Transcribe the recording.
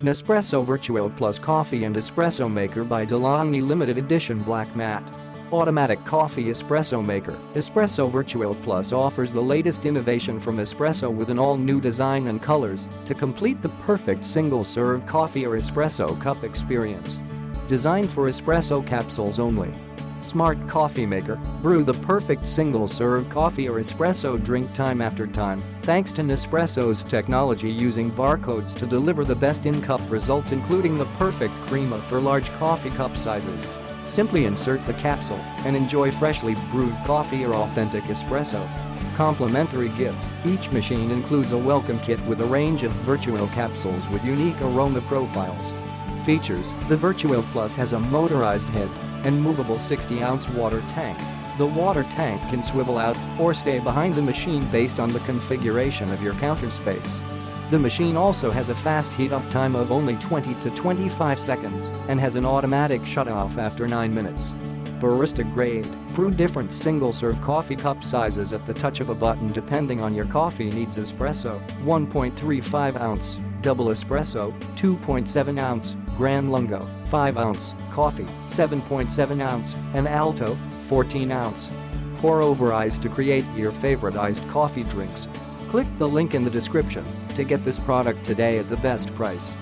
Nespresso VertuoPlus Coffee and Espresso Maker by DeLonghi Limited Edition Black Matte. Automatic Coffee Espresso Maker. Espresso VertuoPlus offers the latest innovation from espresso with an all-new design and colors to complete the perfect single-serve coffee or espresso cup experience. Designed for espresso capsules only. Smart Coffee Maker. Brew the perfect single-serve coffee or espresso drink time after time, thanks to Nespresso's technology using barcodes to deliver the best in-cup results, including the perfect crema for large coffee cup sizes. Simply insert the capsule and enjoy freshly brewed coffee or authentic espresso. Complimentary gift. Each machine includes a welcome kit with a range of Vertuo capsules with unique aroma profiles. Features: the VertuoPlus has a motorized head and movable 60-ounce water tank. The water tank can swivel out or stay behind the machine based on the configuration of your counter space. The machine also has a fast heat-up time of only 20 to 25 seconds and has an automatic shutoff after 9 minutes. Barista grade. Brew different single-serve coffee cup sizes at the touch of a button depending on your coffee needs: espresso, 1.35 ounce, double espresso, 2.7 ounce, Gran Lungo, 5 ounce, coffee, 7.7 ounce, and alto, 14 ounce. Pour over ice to create your favorite iced coffee drinks. Click the link in the description to get this product today at the best price.